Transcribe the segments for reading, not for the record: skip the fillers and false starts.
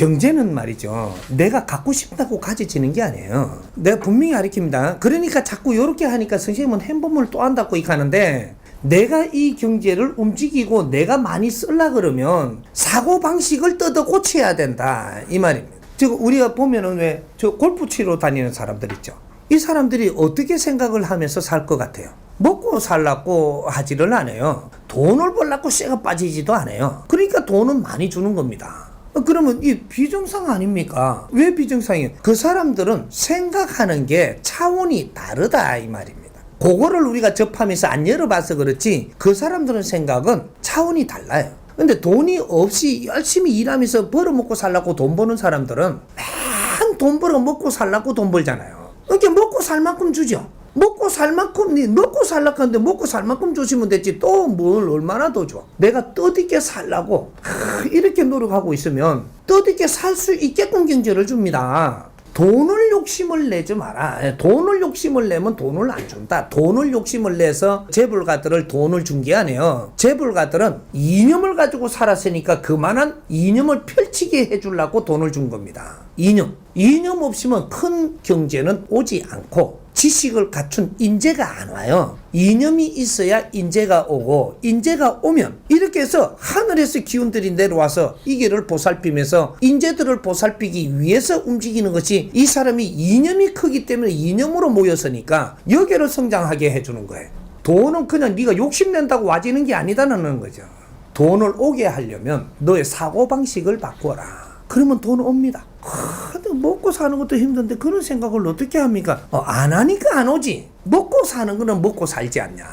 경제는 말이죠. 내가 갖고 싶다고 가져지는 게 아니에요. 내가 분명히 가르칩니다. 그러니까 자꾸 이렇게 하니까 선생님은 행보문을 또 한다고 이렇게 하는데, 내가 이 경제를 움직이고 내가 많이 쓰려 그러면 사고방식을 뜯어 고쳐야 된다 이 말입니다. 즉 우리가 보면은 왜 저 골프 치러 다니는 사람들 있죠. 이 사람들이 어떻게 생각을 하면서 살 것 같아요? 먹고 살라고 하지를 않아요. 돈을 벌라고 쇠가 빠지지도 않아요. 그러니까 돈은 많이 주는 겁니다. 그러면 이 비정상 아닙니까? 왜 비정상이에요? 그 사람들은 생각하는 게 차원이 다르다 이 말입니다. 그거를 우리가 접하면서 안 열어봐서 그렇지 그 사람들은 생각은 차원이 달라요. 근데 돈이 없이 열심히 일하면서 벌어먹고 살라고 돈 버는 사람들은 막 돈 벌어 먹고 살라고 돈 벌잖아요. 이렇게 먹고 살 만큼 주죠. 먹고 살 만큼, 먹고 살라고 하는데 먹고 살 만큼 주시면 됐지 또 뭘 얼마나 더 줘. 내가 뜻있게 살라고 이렇게 노력하고 있으면 뜻있게 살 수 있게끔 경제를 줍니다. 돈을 욕심을 내지 마라. 돈을 욕심을 내면 돈을 안 준다. 돈을 욕심을 내서 재벌가들을 돈을 준 게 아니에요. 재벌가들은 이념을 가지고 살았으니까 그만한 이념을 펼치게 해주려고 돈을 준 겁니다. 이념 없이면 큰 경제는 오지 않고 지식을 갖춘 인재가 안 와요. 이념이 있어야 인재가 오고, 인재가 오면 이렇게 해서 하늘에서 기운들이 내려와서 이 길을 보살피면서 인재들을 보살피기 위해서 움직이는 것이, 이 사람이 이념이 크기 때문에 이념으로 모였으니까 여기를 성장하게 해주는 거예요. 돈은 그냥 네가 욕심낸다고 와지는 게 아니다는 거죠. 돈을 오게 하려면 너의 사고방식을 바꿔라. 그러면 돈 옵니다. 먹고 사는 것도 힘든데 그런 생각을 어떻게 합니까? 안 하니까 안 오지. 먹고 사는 거는 먹고 살지 않냐.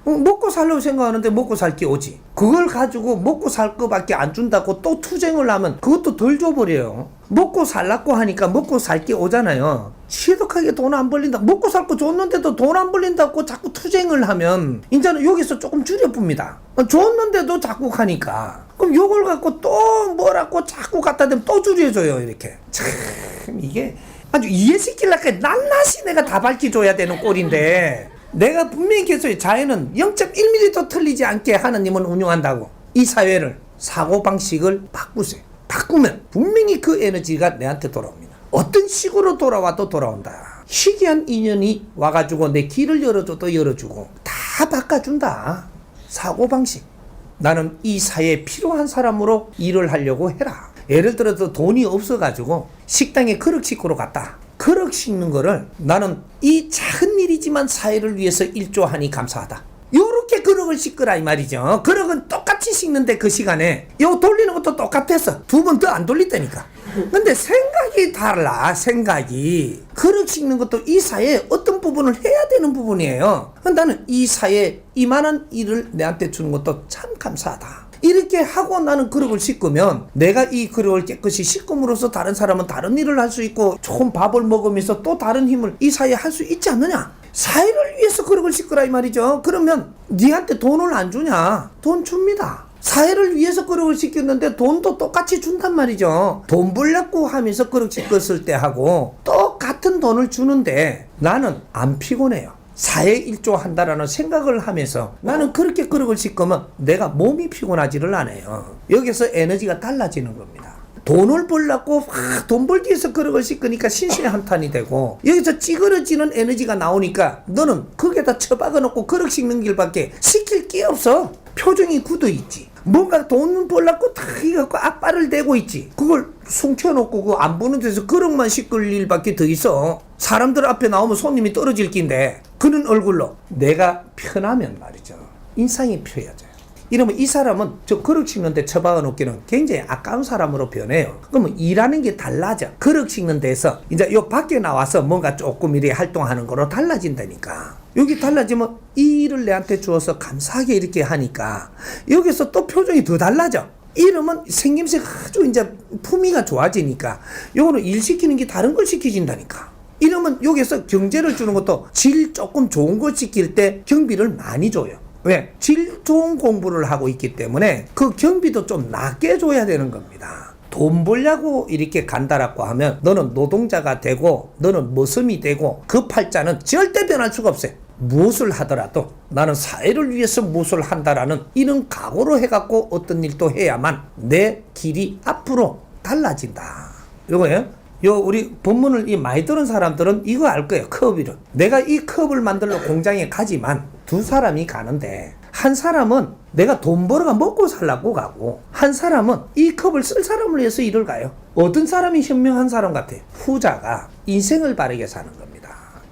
먹고 살려고 생각하는데 먹고 살 게 오지. 그걸 가지고 먹고 살 거밖에 안 준다고 또 투쟁을 하면 그것도 덜 줘버려요. 먹고 살라고 하니까 먹고 살 게 오잖아요. 시덕하게 돈 안 벌린다. 먹고 살 거 줬는데도 돈 안 벌린다고 자꾸 투쟁을 하면 이제는 여기서 조금 줄여봅니다. 줬는데도 자꾸 가니까. 그럼 요걸 갖고 또 뭐라고 자꾸 갖다 대면 또 줄여줘요. 이렇게. 참 이게 아주 이해시키려고 낱낱이 내가 다 밝혀줘야 되는 꼴인데, 내가 분명히 계속 자연은 0.1mm도 틀리지 않게 하나님은 운용한다고. 이 사회를 사고방식을 바꾸세요. 바꾸면 분명히 그 에너지가 내한테 돌아옵니다. 어떤 식으로 돌아와도 돌아온다. 희귀한 인연이 와가지고 내 길을 열어줘도 열어주고 다 바꿔준다. 사고방식. 나는 이 사회에 필요한 사람으로 일을 하려고 해라. 예를 들어서 돈이 없어가지고 식당에 그릇 씻고로 갔다. 그릇 씻는 거를 나는 이 작은 일이지만 사회를 위해서 일조하니 감사하다. 요렇게 그릇을 씻거라 이 말이죠. 그릇은 똑같이 씻는데 그 시간에 요 돌리는 것도 똑같았어. 두 번 더 안 돌리다니까. 근데 생각이 달라. 생각이. 그릇 씻는 것도 이 사회에 어떤 부분을 해야 되는 부분이에요. 나는 이 사회에 이만한 일을 내한테 주는 것도 참 감사하다. 이렇게 하고 나는 그릇을 씻으면 내가 이 그릇을 깨끗이 씻음으로써 다른 사람은 다른 일을 할 수 있고 좋은 밥을 먹으면서 또 다른 힘을 이 사회에 할 수 있지 않느냐. 사회를 위해서 그릇을 씻으라 이 말이죠. 그러면 니한테 돈을 안 주냐? 돈 줍니다. 사회를 위해서 그릇을 씻겼는데 돈도 똑같이 준단 말이죠. 돈 벌려고 하면서 그릇 씻었을 때 하고 똑같은 돈을 주는데 나는 안 피곤해요. 사회 일조한다라는 생각을 하면서 나는 그렇게 그릇을 씻으면 내가 몸이 피곤하지를 않아요. 여기서 에너지가 달라지는 겁니다. 돈을 벌려고 돈 벌기 위해서 그릇을 씻으니까 신신한탄이 되고, 여기서 찌그러지는 에너지가 나오니까 너는 거기에다 처박아 놓고 그릇 씻는 길밖에 시킬 게 없어. 표정이 굳어 있지. 뭔가 돈 벌려고 다 해갖고 앞발을 대고 있지. 그걸 숨겨놓고 그 안 보는 데서 그릇만 씻을 일밖에 더 있어. 사람들 앞에 나오면 손님이 떨어질 낀데 그런 얼굴로 내가 편하면 말이죠. 인상이 펴야져요. 이러면 이 사람은 저 그릇 씻는데 처박아 놓기는 굉장히 아까운 사람으로 변해요. 그러면 일하는 게 달라져. 그릇 씻는 데서 이제 요 밖에 나와서 뭔가 조금 이렇게 활동하는 거로 달라진다니까. 여기 달라지면 이 일을 내한테 주어서 감사하게 이렇게 하니까 여기서 또 표정이 더 달라져. 이러면 생김새가 아주 이제 품위가 좋아지니까 요거는 일 시키는 게 다른 걸 시키진다니까. 이러면 여기서 경제를 주는 것도 질 조금 좋은 걸 시킬 때 경비를 많이 줘요. 왜? 질 좋은 공부를 하고 있기 때문에 그 경비도 좀 낮게 줘야 되는 겁니다. 돈 벌려고 이렇게 간다라고 하면 너는 노동자가 되고 너는 머슴이 되고 그 팔자는 절대 변할 수가 없어요. 무엇을 하더라도 나는 사회를 위해서 무엇을 한다라는 이런 각오로 해갖고 어떤 일도 해야만 내 길이 앞으로 달라진다. 요거예요. 요 우리 본문을 많이 들은 사람들은 이거 알 거예요. 컵이를. 내가 이 컵을 만들러 공장에 가지만 두 사람이 가는데 한 사람은 내가 돈 벌어가 먹고 살라고 가고 한 사람은 이 컵을 쓸 사람을 위해서 일을 가요. 어떤 사람이 현명한 사람 같아요? 후자가 인생을 바르게 사는 겁니다.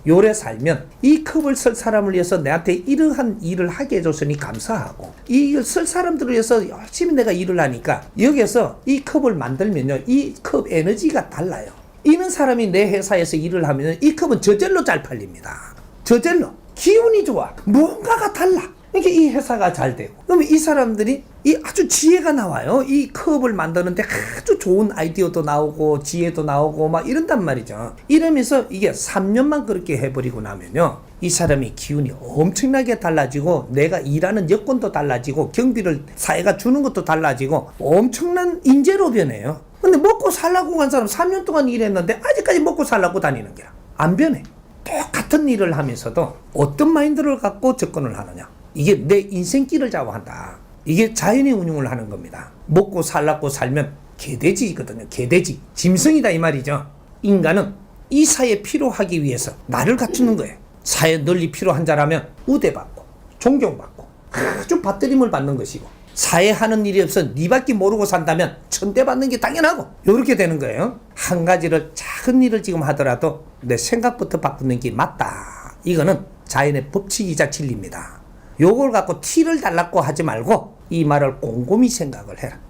요래 살면 이 컵을 쓸 사람을 위해서 내한테 이러한 일을 하게 해줬으니 감사하고 이걸 쓸 사람들을 위해서 열심히 내가 일을 하니까 여기서 이 컵을 만들면요 이 컵 에너지가 달라요. 이런 사람이 내 회사에서 일을 하면 이 컵은 저절로 잘 팔립니다. 저절로 기운이 좋아. 뭔가가 달라. 그러니까 이 회사가 잘 되고 그러면 이 사람들이 이 아주 지혜가 나와요. 이 컵을 만드는데 아주 좋은 아이디어도 나오고 지혜도 나오고 막 이런단 말이죠. 이러면서 이게 3년만 그렇게 해버리고 나면요 이 사람이 기운이 엄청나게 달라지고 내가 일하는 여건도 달라지고 경비를 사회가 주는 것도 달라지고 엄청난 인재로 변해요. 근데 먹고 살라고 간 사람 3년 동안 일했는데 아직까지 먹고 살라고 다니는 게 안 변해. 똑같은 일을 하면서도 어떤 마인드를 갖고 접근을 하느냐. 이게 내 인생길을 좌우한다. 이게 자연의 운용을 하는 겁니다. 먹고 살라고 살면 개돼지거든요. 개돼지. 짐승이다 이 말이죠. 인간은 이 사회에 필요하기 위해서 나를 갖추는 거예요. 사회 널리 필요한 자라면 우대받고 존경받고 아주 받들림을 받는 것이고 사회 하는 일이 없어 니밖에 모르고 산다면 천대받는 게 당연하고 이렇게 되는 거예요. 한 가지를 작은 일을 지금 하더라도 내 생각부터 바꾸는 게 맞다. 이거는 자연의 법칙이자 진리입니다. 요걸 갖고 티를 달라고 하지 말고 이 말을 곰곰이 생각을 해라.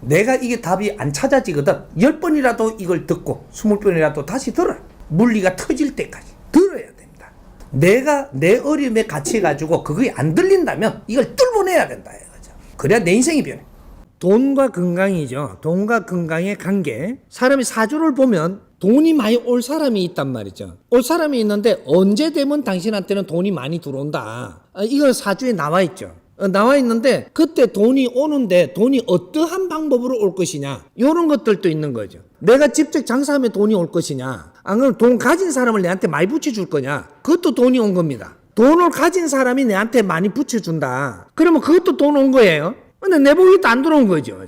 내가 이게 답이 안 찾아지거든 10번이라도 이걸 듣고 20번이라도 다시 들어라. 물리가 터질 때까지 들어야 됩니다. 내가 내 어려움에 갇혀가지고 그게 안 들린다면 이걸 뚫어내야 된다 이거죠. 그래야 내 인생이 변해. 돈과 건강이죠. 돈과 건강의 관계. 사람이 사주를 보면 돈이 많이 올 사람이 있단 말이죠. 올 사람이 있는데 언제 되면 당신한테는 돈이 많이 들어온다. 이건 사주에 나와 있죠. 나와 있는데 그때 돈이 오는데 돈이 어떠한 방법으로 올 것이냐. 이런 것들도 있는 거죠. 내가 직접 장사하면 돈이 올 것이냐. 안 그러면 돈 가진 사람을 내한테 많이 붙여줄 거냐. 그것도 돈이 온 겁니다. 돈을 가진 사람이 내한테 많이 붙여준다. 그러면 그것도 돈 온 거예요. 근데 내 복이 안 들어온 거죠.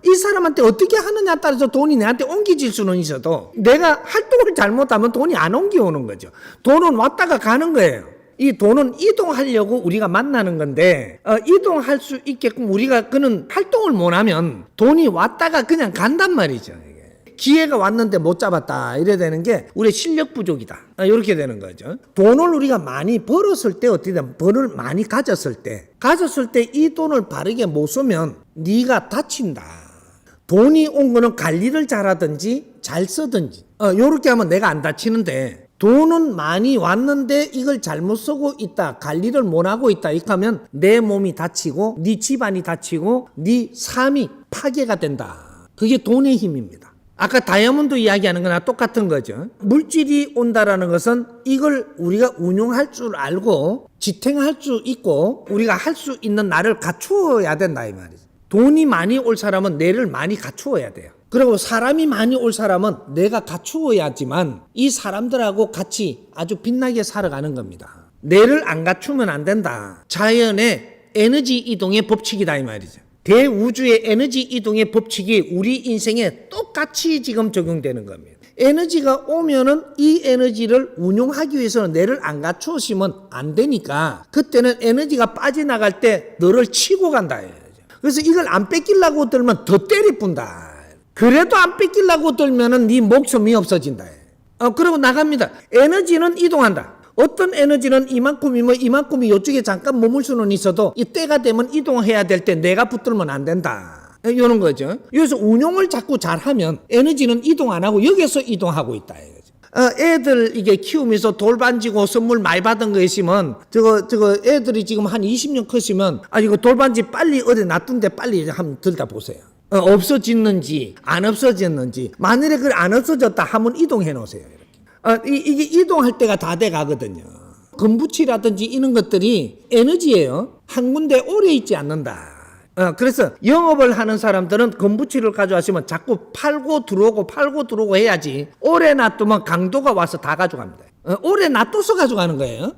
이 사람한테 어떻게 하느냐에 따라서 돈이 내한테 옮겨질 수는 있어도 내가 활동을 잘못하면 돈이 안 옮겨오는 거죠. 돈은 왔다가 가는 거예요. 이 돈은 이동하려고 우리가 만나는 건데 이동할 수 있게끔 우리가 그는 활동을 못하면 돈이 왔다가 그냥 간단 말이죠. 기회가 왔는데 못 잡았다 이래 되는 게 우리의 실력 부족이다 이렇게 되는 거죠. 돈을 우리가 많이 벌었을 때 어떻게 되면 돈을 많이 가졌을 때 이 돈을 바르게 못 쓰면 네가 다친다. 돈이 온 거는 관리를 잘하든지 잘 쓰든지 요렇게 하면 내가 안 다치는데 돈은 많이 왔는데 이걸 잘못 쓰고 있다. 관리를 못하고 있다. 이렇게 하면 내 몸이 다치고 네 집안이 다치고 네 삶이 파괴가 된다. 그게 돈의 힘입니다. 아까 다이아몬드 이야기하는 거나 똑같은 거죠. 물질이 온다라는 것은 이걸 우리가 운용할 줄 알고 지탱할 수 있고 우리가 할 수 있는 나를 갖추어야 된다 이 말이죠. 돈이 많이 올 사람은 뇌를 많이 갖추어야 돼요. 그리고 사람이 많이 올 사람은 내가 갖추어야지만 이 사람들하고 같이 아주 빛나게 살아가는 겁니다. 뇌를 안 갖추면 안 된다. 자연의 에너지 이동의 법칙이다 이 말이죠. 대우주의 에너지 이동의 법칙이 우리 인생에 똑같이 지금 적용되는 겁니다. 에너지가 오면은 이 에너지를 운용하기 위해서는 뇌를 안 갖추시면 안 되니까 그때는 에너지가 빠져나갈 때 너를 치고 간다. 그래서 이걸 안 뺏기려고 들면 더 때리뿐다. 그래도 안 뺏기려고 들면은 네 목숨이 없어진다. 그러고 나갑니다. 에너지는 이동한다. 어떤 에너지는 이만큼이면 이만큼이 이쪽에 잠깐 머물 수는 있어도 이 때가 되면 이동해야 될 때 내가 붙들면 안 된다. 이런 거죠. 여기서 운용을 자꾸 잘하면 에너지는 이동 안 하고 여기서 이동하고 있다. 애들 이게 키우면서 돌 반지고 선물 많이 받은 거 있으면 저거 애들이 지금 한 20년 컸으면 이거 돌반지 빨리 어디 놔둔데 빨리 한번 들다 보세요. 없어졌는지 안 없어졌는지 만일에 그걸 안 없어졌다 하면 이동해 놓으세요. 이게 이동할 때가 다 돼 가거든요. 금붙이라든지 이런 것들이 에너지예요. 한 군데 오래 있지 않는다. 그래서 영업을 하는 사람들은 금붙이를 가져왔으면 자꾸 팔고 들어오고 해야지 오래 놔두면 강도가 와서 다 가져갑니다. 오래 놔둬서 가져가는 거예요.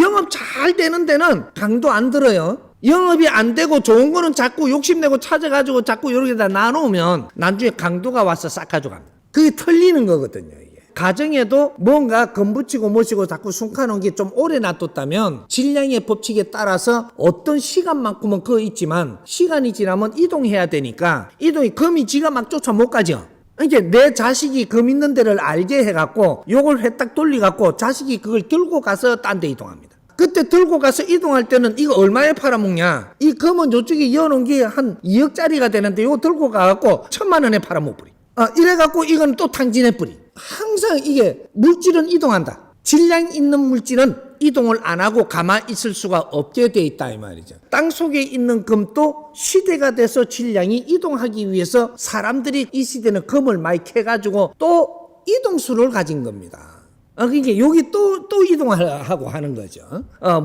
영업 잘 되는 데는 강도 안 들어요. 영업이 안 되고 좋은 거는 자꾸 욕심내고 찾아가지고 자꾸 이렇게 다 나누면 나중에 강도가 와서 싹 가져갑니다. 그게 틀리는 거거든요. 이게. 가정에도 뭔가 건붙이고 모시고 자꾸 숨가는 게 좀 오래 놔뒀다면 질량의 법칙에 따라서 어떤 시간만큼은 그거 있지만 시간이 지나면 이동해야 되니까 이동이 금이 지가 막 쫓아 못 가죠. 이게 내 자식이 금 있는 데를 알게 해갖고 요걸 회딱 돌려갖고 자식이 그걸 들고 가서 딴 데 이동합니다. 그때 들고 가서 이동할 때는 이거 얼마에 팔아먹냐? 이 금은 요쪽에 이어놓은 게 한 2억짜리가 되는데 이거 들고 가갖고 1,000만 원에 팔아먹버리. 이래갖고 이건 또 탕진해버리. 항상 이게 물질은 이동한다. 질량 있는 물질은 이동을 안 하고 가만히 있을 수가 없게 돼 있다 이 말이죠. 땅 속에 있는 금도 시대가 돼서 질량이 이동하기 위해서 사람들이 이 시대는 금을 많이 캐가지고 또 이동수를 가진 겁니다. 그러니까 여기 또 이동하고 하는 거죠.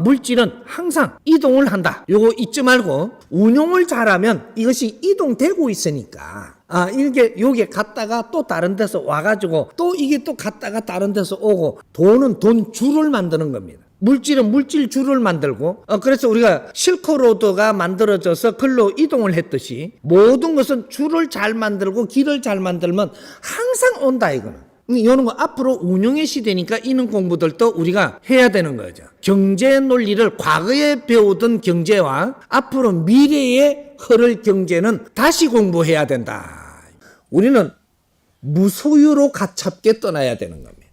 물질은 항상 이동을 한다. 요거 잊지 말고 운용을 잘하면 이것이 이동되고 있으니까 이게 요게 갔다가 또 다른 데서 와가지고 또 이게 또 갔다가 다른 데서 오고 돈은 돈 줄을 만드는 겁니다. 물질은 물질 줄을 만들고 그래서 우리가 실크로드가 만들어져서 글로 이동을 했듯이 모든 것은 줄을 잘 만들고 길을 잘 만들면 항상 온다 이거는. 이런 거 앞으로 운용의 시대니까 이런 공부들도 우리가 해야 되는 거죠. 경제 논리를 과거에 배우던 경제와 앞으로 미래에 흐를 경제는 다시 공부해야 된다. 우리는 무소유로 가깝게 떠나야 되는 겁니다.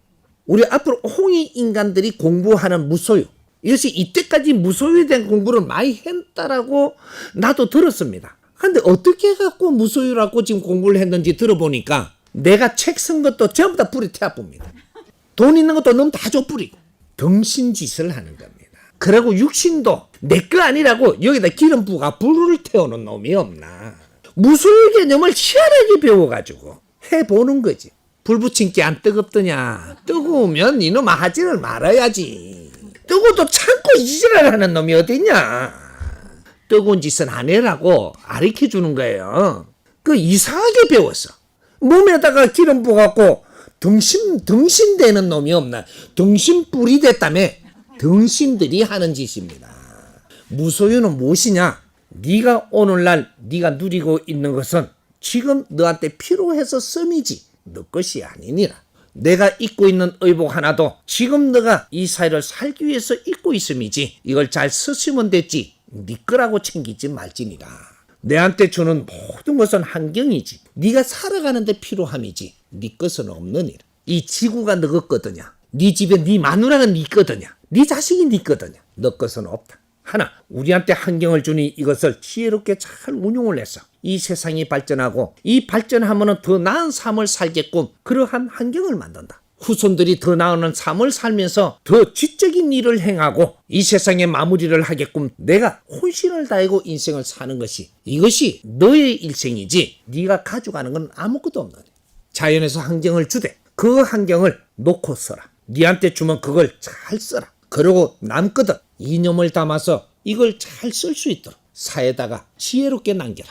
우리 앞으로 홍익 인간들이 공부하는 무소유. 이것이 이때까지 무소유된 공부를 많이 했다라고 나도 들었습니다. 그런데 어떻게 갖고 무소유라고 지금 공부를 했는지 들어보니까 내가 책 쓴 것도 전부 다 뿌리 태워봅니다. 돈 있는 것도 너무 다 줘뿌리고 덩신짓을 하는 겁니다. 그리고 육신도 내 거 아니라고 여기다 기름 부가 불을 태우는 놈이 없나. 무소유 개념을 희한하게 배워가지고 해보는 거지. 불 붙인 게 안 뜨겁더냐. 뜨거우면 이놈아 하지를 말아야지. 뜨거워도 참고 이지랄하는 놈이 어딨냐. 뜨거운 짓은 안 해라고 가르쳐주는 거예요. 그 이상하게 배웠어. 몸에다가 기름 부어갖고 덩신 되는 놈이 없나. 덩신 뿔이 됐다며. 덩신들이 하는 짓입니다. 무소유는 무엇이냐? 네가 오늘날 네가 누리고 있는 것은 지금 너한테 필요해서 씀이지 너 것이 아니니라. 내가 입고 있는 의복 하나도 지금 너가 이 사회를 살기 위해서 입고 있음이지 이걸 잘 쓰시면 됐지 네 거라고 챙기지 말지니라. 내한테 주는 모든 것은 환경이지 네가 살아가는 데 필요함이지 네 것은 없느니라. 이 지구가 너 거거든요. 네 집에 네 마누라가 네 거거든요. 네 자식이 네 거거든요. 너 것은 없다. 하나, 우리한테 환경을 주니 이것을 지혜롭게 잘 운용을 해서 이 세상이 발전하고 이 발전하면 더 나은 삶을 살게끔 그러한 환경을 만든다. 후손들이 더 나은 삶을 살면서 더 지적인 일을 행하고 이 세상에 마무리를 하게끔 내가 혼신을 다하고 인생을 사는 것이 이것이 너의 일생이지 네가 가져가는 건 아무것도 없는 거야. 자연에서 환경을 주되 그 환경을 놓고 써라. 네한테 주면 그걸 잘 써라. 그리고 남거든 이념을 담아서 이걸 잘 쓸 수 있도록 사회에다가 지혜롭게 남겨라.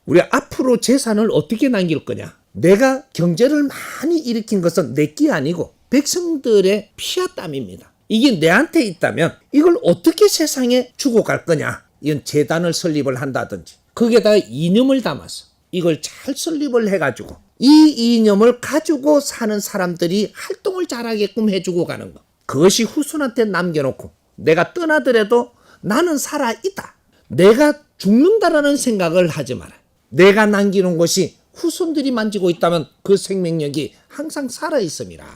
우리 앞으로 재산을 어떻게 남길 거냐? 내가 경제를 많이 일으킨 것은 내 게 아니고 백성들의 피와 땀입니다. 이게 내한테 있다면 이걸 어떻게 세상에 주고 갈 거냐? 이건 재단을 설립을 한다든지 거기에다가 이념을 담아서 이걸 잘 설립을 해가지고 이 이념을 가지고 사는 사람들이 활동을 잘하게끔 해주고 가는 거. 그것이 후손한테 남겨놓고 내가 떠나더라도 나는 살아있다. 내가 죽는다라는 생각을 하지 마라. 내가 남기는 것이 후손들이 만지고 있다면 그 생명력이 항상 살아있음이라.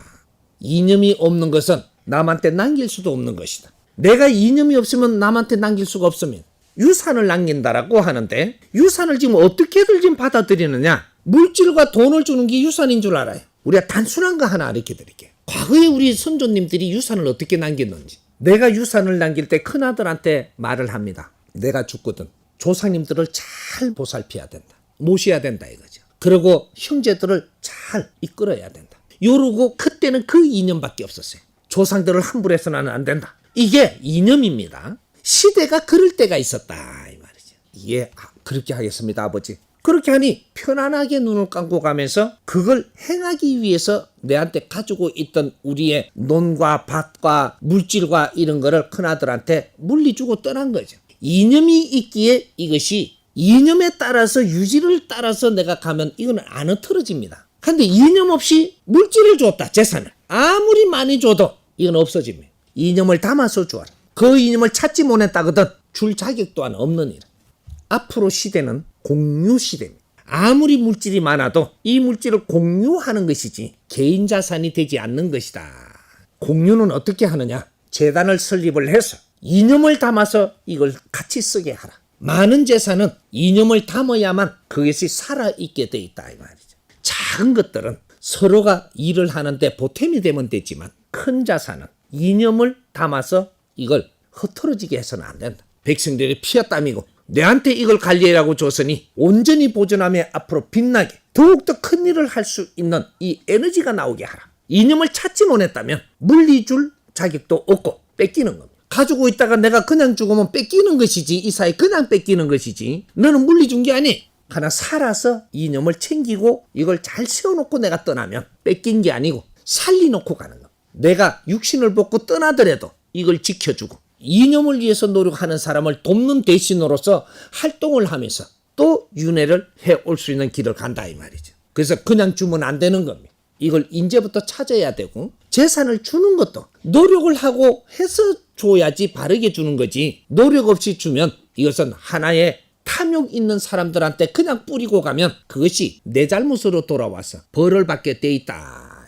이념이 없는 것은 남한테 남길 수도 없는 것이다. 내가 이념이 없으면 남한테 남길 수가 없으면 유산을 남긴다라고 하는데 유산을 지금 어떻게들 지금 받아들이느냐. 물질과 돈을 주는 게 유산인 줄 알아요. 우리가 단순한 거 하나 알려 드릴게요. 과거에 우리 선조님들이 유산을 어떻게 남겼는지. 내가 유산을 남길 때 큰아들한테 말을 합니다. 내가 죽거든 조상님들을 잘 보살펴야 된다. 모셔야 된다 이거죠. 그리고 형제들을 잘 이끌어야 된다. 요러고 그때는 그 이념밖에 없었어요. 조상들을 함부로 해서는 안 된다. 이게 이념입니다. 시대가 그럴 때가 있었다 이 말이죠. 이게 그렇게 하겠습니다 아버지. 그렇게 하니 편안하게 눈을 감고 가면서 그걸 행하기 위해서 내한테 가지고 있던 우리의 논과 밭과 물질과 이런 거를 큰아들한테 물리주고 떠난 거죠. 이념이 있기에 이것이 이념에 따라서 유지를 따라서 내가 가면 이거는 안 흐트러집니다. 근데 이념 없이 물질을 줬다, 재산을. 아무리 많이 줘도 이건 없어집니다. 이념을 담아서 주어라. 그 이념을 찾지 못했다거든 줄 자격 또한 없는 일. 앞으로 시대는 공유 시대입니다. 아무리 물질이 많아도 이 물질을 공유하는 것이지 개인 자산이 되지 않는 것이다. 공유는 어떻게 하느냐? 재단을 설립을 해서 이념을 담아서 이걸 같이 쓰게 하라. 많은 재산은 이념을 담아야만 그것이 살아있게 돼 있다 이 말이죠. 작은 것들은 서로가 일을 하는데 보탬이 되면 되지만 큰 자산은 이념을 담아서 이걸 흐트러지게 해서는 안 된다. 백성들이 피와 땀이고 내한테 이걸 관리하라고 줬으니 온전히 보존하며 앞으로 빛나게 더욱더 큰 일을 할 수 있는 이 에너지가 나오게 하라. 이념을 찾지 못했다면 물리줄 자격도 없고 뺏기는 겁니다. 가지고 있다가 내가 그냥 죽으면 뺏기는 것이지, 이 사회 그냥 뺏기는 것이지, 너는 물리 준 게 아니. 하나 살아서 이념을 챙기고 이걸 잘 세워놓고 내가 떠나면 뺏긴 게 아니고 살리놓고 가는 겁니다. 내가 육신을 벗고 떠나더라도 이걸 지켜주고 이념을 위해서 노력하는 사람을 돕는 대신으로서 활동을 하면서 또 윤회를 해올 수 있는 길을 간다 이 말이죠. 그래서 그냥 주면 안 되는 겁니다. 이걸 이제부터 찾아야 되고 재산을 주는 것도 노력을 하고 해서 줘야지 바르게 주는 거지, 노력 없이 주면 이것은 하나의 탐욕 있는 사람들한테 그냥 뿌리고 가면 그것이 내 잘못으로 돌아와서 벌을 받게 돼 있다.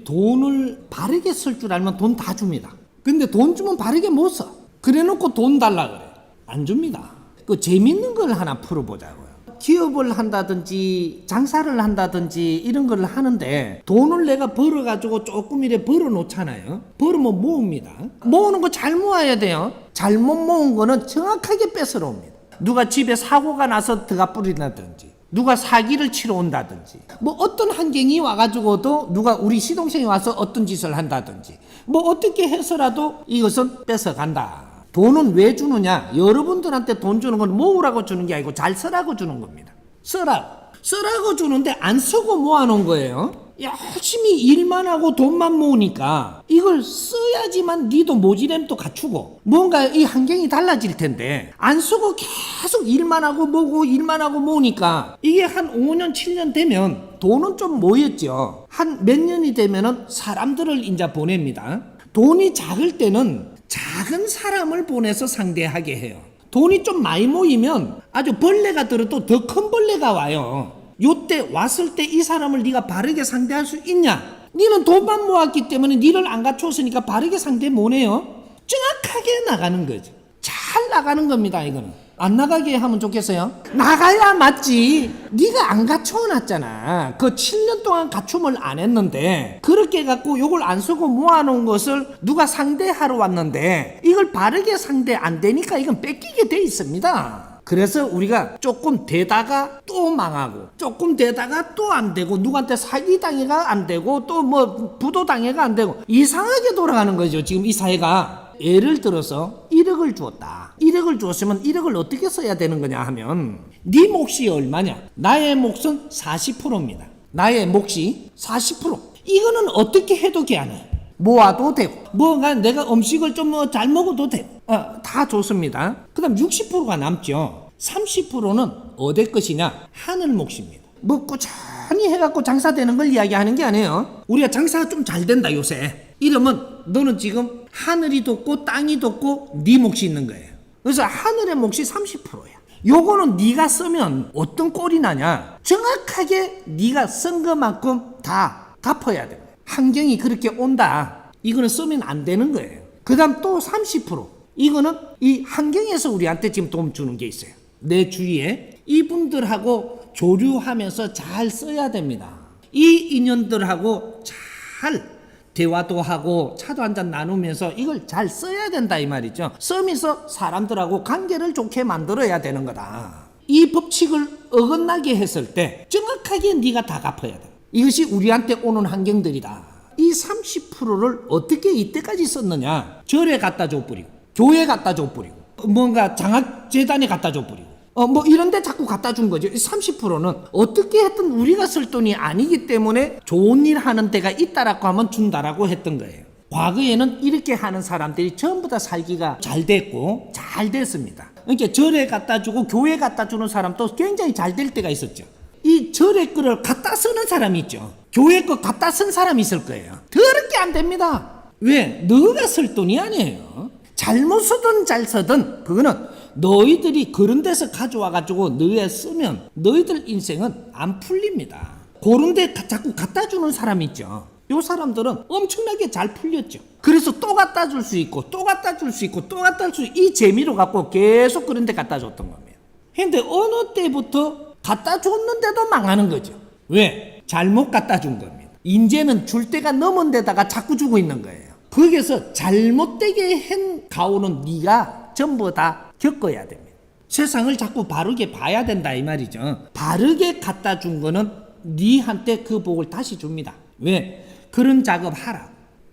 돈을 바르게 쓸 줄 알면 돈 다 줍니다. 근데 돈 주면 바르게 못 써. 그래 놓고 돈 달라 그래. 안 줍니다. 그 재밌는 걸 하나 풀어보자고요. 기업을 한다든지 장사를 한다든지 이런 걸 하는데 돈을 내가 벌어가지고 조금 이래 벌어 놓잖아요. 벌으면 모읍니다. 모으는 거 잘 모아야 돼요. 잘못 모은 거는 정확하게 뺏으러 옵니다. 누가 집에 사고가 나서 들어가 뿌린다든지 누가 사기를 치러 온다든지 뭐 어떤 환경이 와가지고도 누가 우리 시동생이 와서 어떤 짓을 한다든지 뭐 어떻게 해서라도 이것은 뺏어간다. 돈은 왜 주느냐? 여러분들한테 돈 주는 건 모으라고 주는 게 아니고 잘 쓰라고 주는 겁니다. 쓰라고 주는데 안 쓰고 모아놓은 거예요. 열심히 일만 하고 돈만 모으니까 이걸 써야지만 니도 모지렘도 갖추고 뭔가 이 환경이 달라질 텐데 안 쓰고 계속 일만 하고 뭐고 일만 하고 모으니까 이게 한 5년 7년 되면 돈은 좀 모였죠. 한 몇 년이 되면은 사람들을 이제 보냅니다. 돈이 작을 때는 작은 사람을 보내서 상대하게 해요. 돈이 좀 많이 모이면 아주 벌레가 들어도 더 큰 벌레가 와요. 요때 왔을 때 이 사람을 네가 바르게 상대할 수 있냐? 니는 돈만 모았기 때문에 니를 안 갖추었으니까 바르게 상대 못해요. 정확하게 나가는 거죠. 잘 나가는 겁니다. 이거는 안 나가게 하면 좋겠어요? 나가야 맞지. 네가 안 갖춰놨잖아. 그 7년 동안 갖춤을 안 했는데 그렇게 해갖고 요걸 안 쓰고 모아놓은 것을 누가 상대하러 왔는데 이걸 바르게 상대 안 되니까 이건 뺏기게 돼 있습니다. 그래서 우리가 조금 되다가 또 망하고 조금 되다가 또 안 되고 누구한테 사기당해가 안 되고 또 뭐 부도당해가 안 되고 이상하게 돌아가는 거죠. 지금 이 사회가. 예를 들어서 1억을 주었다. 1억을 주었으면 1억을 어떻게 써야 되는 거냐 하면 네 몫이 얼마냐? 나의 몫은 40%입니다. 나의 몫이 40%. 이거는 어떻게 해도 개안해. 모아도 되고 뭐가 내가 음식을 좀 잘 먹어도 되고 다 좋습니다. 그 다음 60%가 남죠. 30%는 어디 것이냐? 하늘 몫입니다. 뭐 꾸준히 해갖고 장사되는 걸 이야기하는 게 아니에요. 우리가 장사가 좀 잘 된다 요새. 이러면 너는 지금 하늘이 돋고 땅이 돋고 네 몫이 있는 거예요. 그래서 하늘의 몫이 30%야. 요거는 네가 쓰면 어떤 꼴이 나냐? 정확하게 네가 쓴 것만큼 다 갚아야 돼. 환경이 그렇게 온다. 이거는 쓰면 안 되는 거예요. 그 다음 또 30%. 이거는 이 환경에서 우리한테 지금 도움 주는 게 있어요. 내 주위에 이분들하고 조류하면서 잘 써야 됩니다. 이 인연들하고 잘 대화도 하고 차도 한잔 나누면서 이걸 잘 써야 된다 이 말이죠. 쓰면서 사람들하고 관계를 좋게 만들어야 되는 거다. 이 법칙을 어긋나게 했을 때 정확하게 네가 다 갚아야 돼. 이것이 우리한테 오는 환경들이다. 이 30%를 어떻게 이때까지 썼느냐? 절에 갖다 줘 뿌리고 교회 갖다 줘 뿌리고 뭔가 장학재단에 갖다 줘 뿌리고 뭐 이런 데 자꾸 갖다 준 거죠. 30%는 어떻게 했든 우리가 쓸 돈이 아니기 때문에 좋은 일 하는 데가 있다라고 하면 준다라고 했던 거예요. 과거에는 이렇게 하는 사람들이 전부 다 살기가 잘 됐고 잘 됐습니다. 그러니까 절에 갖다 주고 교회 갖다 주는 사람도 굉장히 잘 될 때가 있었죠. 이 절의 거를 갖다 쓰는 사람이 있죠. 교회 거 갖다 쓴 사람이 있을 거예요. 더럽게 안 됩니다. 왜? 너가 쓸 돈이 아니에요. 잘못 쓰든 잘 쓰든 그거는 너희들이 그런 데서 가져와 가지고 너희 쓰면 너희들 인생은 안 풀립니다. 그런 데 자꾸 갖다 주는 사람이 있죠. 요 사람들은 엄청나게 잘 풀렸죠. 그래서 또 갖다 줄 수 있고 또 갖다 줄 수 있고 또 갖다 줄 수 있고 이 재미로 갖고 계속 그런 데 갖다 줬던 겁니다. 근데 어느 때부터 갖다 줬는데도 망하는 거죠. 왜? 잘못 갖다 준 겁니다. 이제는 줄 때가 넘은 데다가 자꾸 주고 있는 거예요. 거기에서 잘못되게 한 가오는 네가 전부 다 겪어야 됩니다. 세상을 자꾸 바르게 봐야 된다 이 말이죠. 바르게 갖다 준 거는 네한테 그 복을 다시 줍니다. 왜? 그런 작업 하라.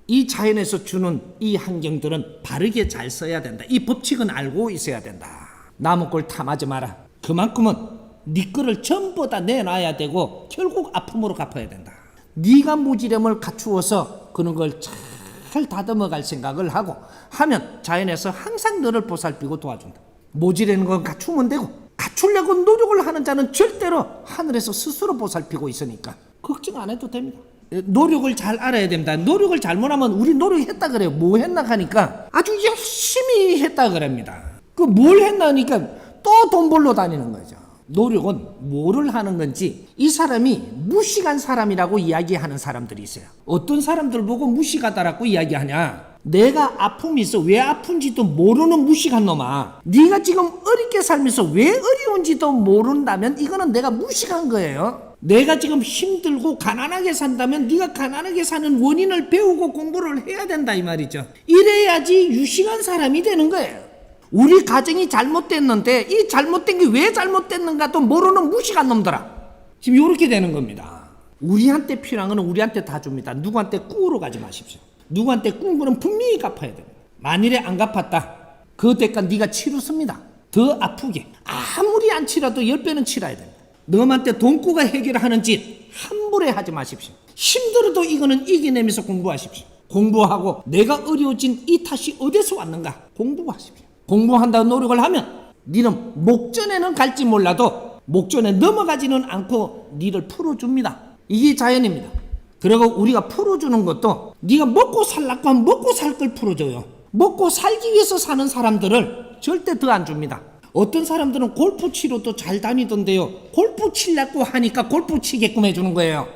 이 자연에서 주는 이 환경들은 바르게 잘 써야 된다. 이 법칙은 알고 있어야 된다. 남의 걸 탐하지 마라. 그만큼은 네 거를 전부 다 내놔야 되고 결국 아픔으로 갚아야 된다. 네가 무지름을 갖추어서 그런 걸 잘 다듬어 갈 생각을 하고 하면 자연에서 항상 너를 보살피고 도와준다. 모지라는 건 갖추면 되고 갖추려고 노력을 하는 자는 절대로 하늘에서 스스로 보살피고 있으니까 걱정 안 해도 됩니다. 노력을 잘 알아야 됩니다. 노력을 잘못하면 우리 노력했다 그래요. 뭐 했나 하니까 아주 열심히 했다 그럽니다. 그 뭘 했나 하니까 또 돈 벌러 다니는 거죠. 노력은 뭐를 하는 건지 이 사람이 무식한 사람이라고 이야기하는 사람들이 있어요. 어떤 사람들 보고 무식하다라고 이야기하냐. 내가 아픔이 있어 왜 아픈지도 모르는 무식한 놈아. 네가 지금 어렵게 살면서 왜 어려운지도 모른다면 이거는 내가 무식한 거예요. 내가 지금 힘들고 가난하게 산다면 네가 가난하게 사는 원인을 배우고 공부를 해야 된다 이 말이죠. 이래야지 유식한 사람이 되는 거예요. 우리 가정이 잘못됐는데 이 잘못된 게 왜 잘못됐는가도 모르는 무식한 놈들아. 지금 이렇게 되는 겁니다. 우리한테 필요한 거는 우리한테 다 줍니다. 누구한테 꾸으러 가지 마십시오. 누구한테 꾼 거는 분명히 갚아야 됩니다. 만일에 안 갚았다. 그 대가 네가 치르습니다. 더 아프게. 아무리 안 치라도 10배는 치러야 됩니다. 너한테 돈꾸가 해결하는 짓 함부로 하지 마십시오. 힘들어도 이거는 이겨내면서 공부하십시오. 공부하고 내가 어려워진 이 탓이 어디서 왔는가 공부하십시오. 공부한다고 노력을 하면 너는 목전에는 갈지 몰라도 목전에 넘어가지는 않고 너를 풀어줍니다. 이게 자연입니다. 그리고 우리가 풀어주는 것도 네가 먹고 살라고 하면 먹고 살 걸 풀어줘요. 먹고 살기 위해서 사는 사람들을 절대 더 안 줍니다. 어떤 사람들은 골프 치러도 잘 다니던데요. 골프 치려고 하니까 골프 치게끔 해주는 거예요.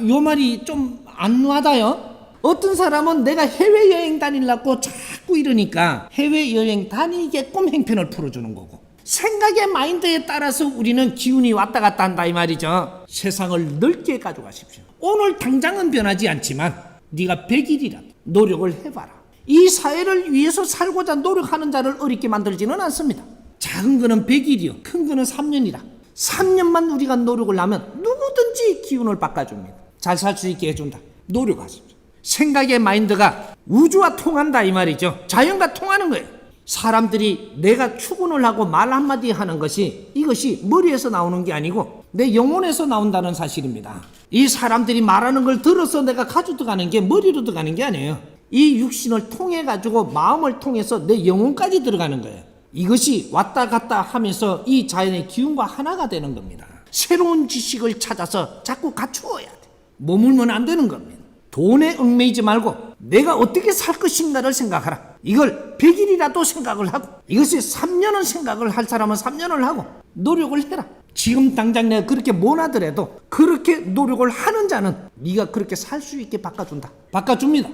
요 말이 좀 안 와닿아요? 어떤 사람은 내가 해외여행 다니려고 자꾸 이러니까 해외여행 다니게끔 행편을 풀어주는 거고 생각의 마인드에 따라서 우리는 기운이 왔다 갔다 한다 이 말이죠. 세상을 넓게 가져가십시오. 오늘 당장은 변하지 않지만 네가 100일이라도 노력을 해봐라. 이 사회를 위해서 살고자 노력하는 자를 어렵게 만들지는 않습니다. 작은 거는 100일이요 큰 거는 3년이라 3년만 우리가 노력을 하면 누구든지 기운을 바꿔줍니다. 잘 살 수 있게 해준다. 노력하십시오. 생각의 마인드가 우주와 통한다 이 말이죠. 자연과 통하는 거예요. 사람들이 내가 추근을 하고 말 한마디 하는 것이 이것이 머리에서 나오는 게 아니고 내 영혼에서 나온다는 사실입니다. 이 사람들이 말하는 걸 들어서 내가 가지고 들어가는 게 머리로 들어가는 게 아니에요. 이 육신을 통해 가지고 마음을 통해서 내 영혼까지 들어가는 거예요. 이것이 왔다 갔다 하면서 이 자연의 기운과 하나가 되는 겁니다. 새로운 지식을 찾아서 자꾸 갖추어야 돼. 머물면 안 되는 겁니다. 돈에 얽매이지 말고 내가 어떻게 살 것인가를 생각하라. 이걸 100일이라도 생각을 하고 이것이 3년은 생각을 할 사람은 3년을 하고 노력을 해라. 지금 당장 내가 그렇게 못하더라도 그렇게 노력을 하는 자는 네가 그렇게 살 수 있게 바꿔준다. 바꿔줍니다.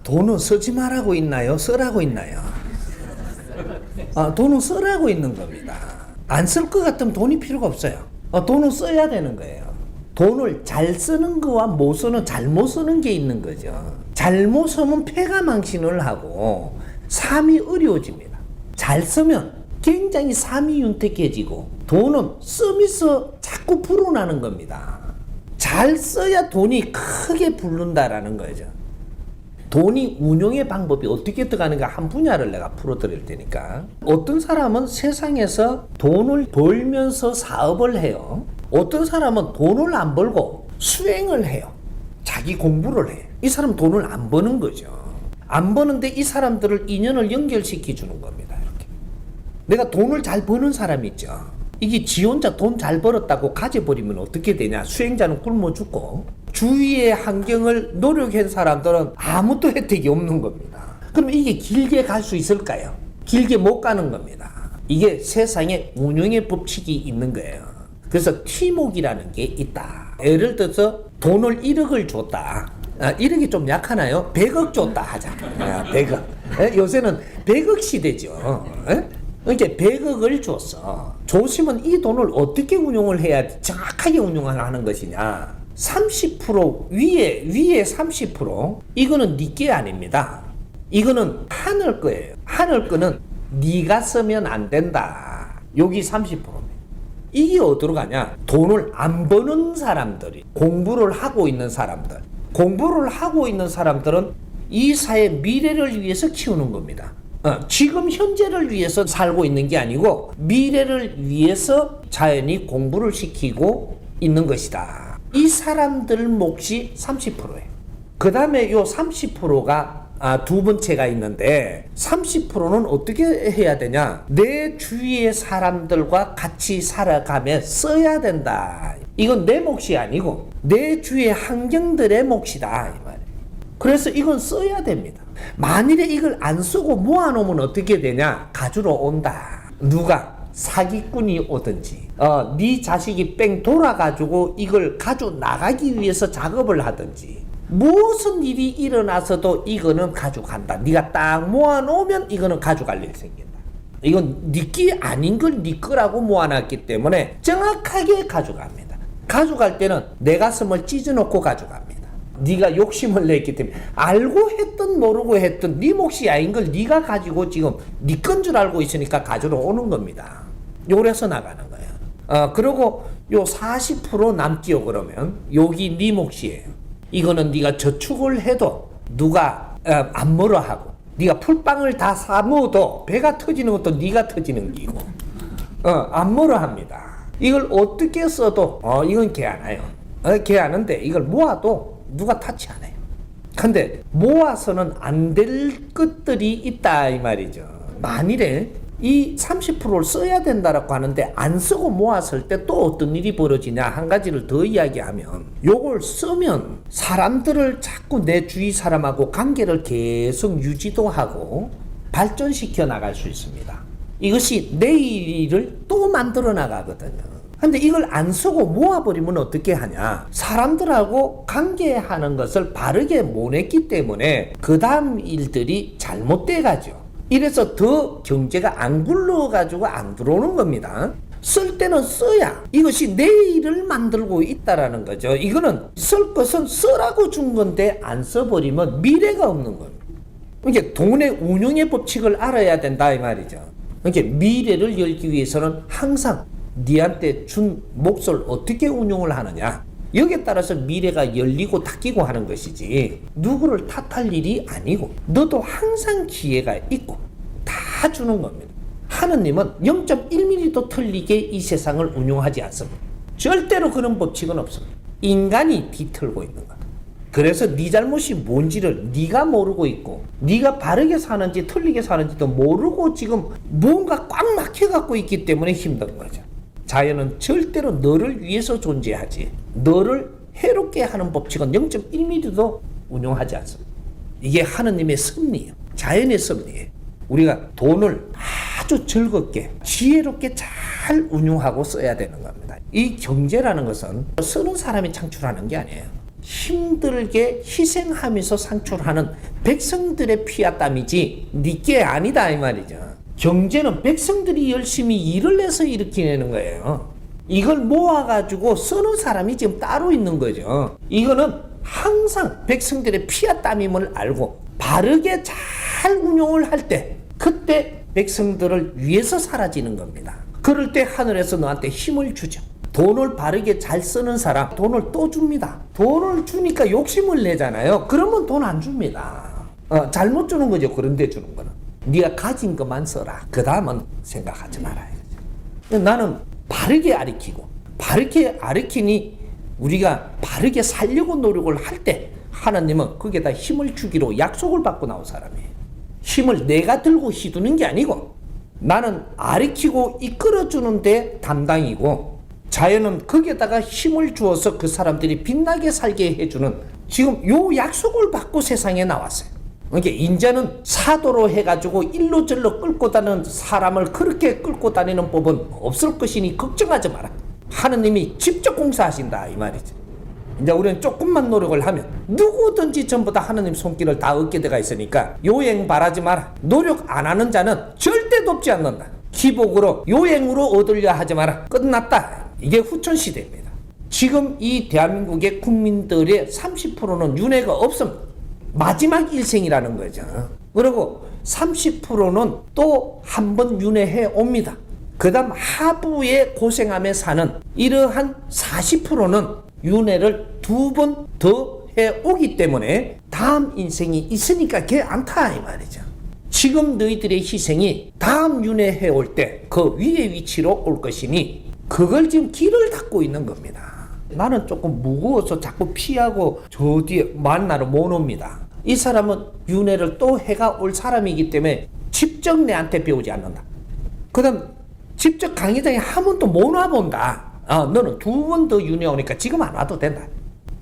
돈은 쓰지 말라고 있나요? 쓰라고 있나요? 돈은 쓰라고 있는 겁니다. 안 쓸 것 같으면 돈이 필요가 없어요. 돈은 써야 되는 거예요. 돈을 잘 쓰는 거와 못 쓰는 잘못 쓰는 게 있는 거죠. 잘못 쓰면 폐가망신을 하고 삶이 어려워집니다. 잘 쓰면 굉장히 삶이 윤택해지고 돈은 쓰면서 자꾸 불어나는 겁니다. 잘 써야 돈이 크게 부른다라는 거죠. 돈이 운용의 방법이 어떻게 들어가는가 한 분야를 내가 풀어드릴 테니까. 어떤 사람은 세상에서 돈을 벌면서 사업을 해요. 어떤 사람은 돈을 안 벌고 수행을 해요. 자기 자기 공부를 해. 이 사람 돈을 안 버는 거죠. 안 버는데 이 사람들을 인연을 연결시켜 주는 겁니다. 이렇게. 내가 돈을 잘 버는 사람 있죠. 이게 지 혼자 돈 잘 벌었다고 가져버리면 어떻게 되냐. 수행자는 굶어 죽고 주위의 환경을 노력한 사람들은 아무도 혜택이 없는 겁니다. 그럼 이게 길게 갈 수 있을까요? 길게 못 가는 겁니다. 이게 세상에 운영의 법칙이 있는 거예요. 그래서 티목이라는 게 있다. 예를 들어서 돈을 1억을 줬다. 1억이 좀 약하나요? 100억 줬다 하자. 100억. 요새는 100억 시대죠. 그러니까 100억을 줬어. 조심은 이 돈을 어떻게 운용을 해야 정확하게 운용을 하는 것이냐. 30% 위에 30% 이거는 네 게 아닙니다. 이거는 하늘 거예요. 하늘 거는 네가 쓰면 안 된다. 여기 30%입니다. 이게 어디로 가냐? 돈을 안 버는 사람들이 공부를 하고 있는 사람들. 공부를 하고 있는 사람들은 이 사회 미래를 위해서 키우는 겁니다. 지금 현재를 위해서 살고 있는 게 아니고 미래를 위해서 자연히 공부를 시키고 있는 것이다. 이 사람들 몫이 30%예요. 그 다음에 요 30%가 두 번째가 있는데 30%는 어떻게 해야 되냐? 내 주위의 사람들과 같이 살아가며 써야 된다. 이건 내 몫이 아니고 내 주위의 환경들의 몫이다 이 말이에요. 그래서 이건 써야 됩니다. 만일에 이걸 안 쓰고 모아놓으면 어떻게 되냐? 가지러 온다. 누가? 사기꾼이 오든지 네 자식이 뺑 돌아가지고 이걸 가져 나가기 위해서 작업을 하든지 무슨 일이 일어나서도 이거는 가져간다. 네가 딱 모아놓으면 이거는 가져갈 일이 생긴다. 이건 네 게 아닌 걸 네 거라고 모아놨기 때문에 정확하게 가져갑니다. 가져갈 때는 내 가슴을 찢어놓고 가져갑니다. 네가 욕심을 냈기 때문에 알고 했든 모르고 했든 네 몫이 아닌 걸 네가 가지고 지금 네 건 줄 알고 있으니까 가지러 오는 겁니다. 요래서 나가는 거예요. 그리고 요 40% 남기요. 그러면 여기 네 몫이에요. 이거는 네가 저축을 해도 누가 안 뭐라 하고 네가 풀빵을 다 사먹어도 배가 터지는 것도 네가 터지는 기고 안 뭐라 합니다. 이걸 어떻게 써도 이건 개 안 해요. 개 하는데 이걸 모아도 누가 타치 안 해요. 근데 모아서는 안 될 것들이 있다 이 말이죠. 만일에 이 30%를 써야 된다라고 하는데 안 쓰고 모았을 때 또 어떤 일이 벌어지냐 한 가지를 더 이야기하면 요걸 쓰면 사람들을 자꾸 내 주위 사람하고 관계를 계속 유지도 하고 발전시켜 나갈 수 있습니다. 이것이 내일을 또 만들어 나가거든요. 근데 이걸 안 쓰고 모아버리면 어떻게 하냐? 사람들하고 관계하는 것을 바르게 못 했기 때문에 그 다음 일들이 잘못돼 가죠. 이래서 더 경제가 안 굴러가지고 안 들어오는 겁니다. 쓸 때는 써야 이것이 내일을 만들고 있다라는 거죠. 이거는 쓸 것은 쓰라고 준 건데 안 써버리면 미래가 없는 겁니다. 그러니까 돈의 운용의 법칙을 알아야 된다 이 말이죠. 그러니까 미래를 열기 위해서는 항상 니한테 준 몫을 어떻게 운용을 하느냐 여기에 따라서 미래가 열리고 닫히고 하는 것이지 누구를 탓할 일이 아니고 너도 항상 기회가 있고 다 주는 겁니다. 하느님은 0.1mm도 틀리게 이 세상을 운용하지 않습니다. 절대로 그런 법칙은 없습니다. 인간이 뒤틀고 있는 것. 그래서 네 잘못이 뭔지를 네가 모르고 있고 네가 바르게 사는지 틀리게 사는지도 모르고 지금 뭔가 꽉 막혀갖고 있기 때문에 힘든 거죠. 자연은 절대로 너를 위해서 존재하지 너를 해롭게 하는 법칙은 0.1mm도 운용하지 않습니다. 이게 하느님의 섭리예요. 자연의 섭리예요. 우리가 돈을 아주 즐겁게 지혜롭게 잘 운용하고 써야 되는 겁니다. 이 경제라는 것은 쓰는 사람이 창출하는 게 아니에요. 힘들게 희생하면서 창출하는 백성들의 피와 땀이지 네 게 아니다 이 말이죠. 경제는 백성들이 열심히 일을 해서 일으키는 거예요. 이걸 모아가지고 쓰는 사람이 지금 따로 있는 거죠. 이거는 항상 백성들의 피와 땀임을 알고 바르게 잘 운용을 할 때 그때 백성들을 위해서 사라지는 겁니다. 그럴 때 하늘에서 너한테 힘을 주죠. 돈을 바르게 잘 쓰는 사람 돈을 또 줍니다. 돈을 주니까 욕심을 내잖아요. 그러면 돈 안 줍니다. 잘못 주는 거죠. 그런데 주는 거는. 네가 가진 것만 써라. 그 다음은 생각하지 말아야지. 나는 바르게 가르치고 바르게 가르치니 우리가 바르게 살려고 노력을 할 때 하나님은 거기에다 힘을 주기로 약속을 받고 나온 사람이에요. 힘을 내가 들고 휘두는 게 아니고 나는 가르치고 이끌어주는데 담당이고 자연은 거기에다가 힘을 주어서 그 사람들이 빛나게 살게 해주는 지금 요 약속을 받고 세상에 나왔어요. 그러니까 인자는 사도로 해가지고 일로절로 끌고 다니는 사람을 그렇게 끌고 다니는 법은 없을 것이니 걱정하지 마라. 하느님이 직접 공사하신다 이 말이죠. 이제 우리는 조금만 노력을 하면 누구든지 전부 다 하느님 손길을 다 얻게 돼가 있으니까 요행 바라지 마라. 노력 안 하는 자는 절대 돕지 않는다. 기복으로 요행으로 얻으려 하지 마라. 끝났다. 이게 후천시대입니다. 지금 이 대한민국의 국민들의 30%는 윤회가 없습니다. 마지막 일생이라는 거죠. 그리고 30%는 또 한 번 윤회해 옵니다. 그 다음 하부에 고생하며 사는 이러한 40%는 윤회를 2번 더 해오기 때문에 다음 인생이 있으니까 걔 안타 이 말이죠. 지금 너희들의 희생이 다음 윤회 해올 때 그 위의 위치로 올 것이니 그걸 지금 길을 닫고 있는 겁니다. 나는 조금 무거워서 자꾸 피하고 저 뒤에 만나러 못 옵니다. 이 사람은 윤회를 또 해가 올 사람이기 때문에 직접 내한테 배우지 않는다. 그 다음 직접 강의장에 한 번도 못 와본다. 너는 2번 더 윤회 오니까 지금 안 와도 된다.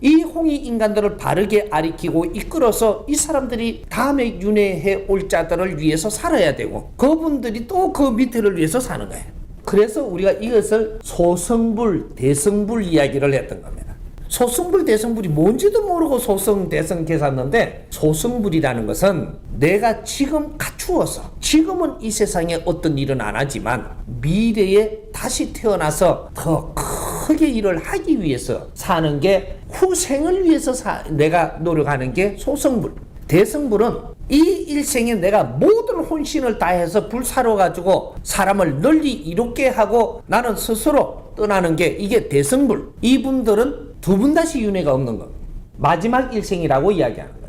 이 홍이 인간들을 바르게 가리키고 이끌어서 이 사람들이 다음에 윤회해 올 자들을 위해서 살아야 되고 그분들이 또 그 밑에를 위해서 사는 거예요. 그래서 우리가 이것을 소성불, 대성불 이야기를 했던 겁니다. 소성불, 대성불이 뭔지도 모르고 소성, 대성 계산하는데 소성불이라는 것은 내가 지금 갖추어서 지금은 이 세상에 어떤 일은 안 하지만 미래에 다시 태어나서 더 크게 일을 하기 위해서 사는 게 후생을 위해서 내가 노력하는 게 소성불. 대성불은 이 일생에 내가 모든 혼신을 다해서 불사로 가지고 사람을 널리 이롭게 하고 나는 스스로 떠나는 게 이게 대성불. 이분들은 2번 다시 윤회가 없는 겁니다. 마지막 일생이라고 이야기하는 거예요.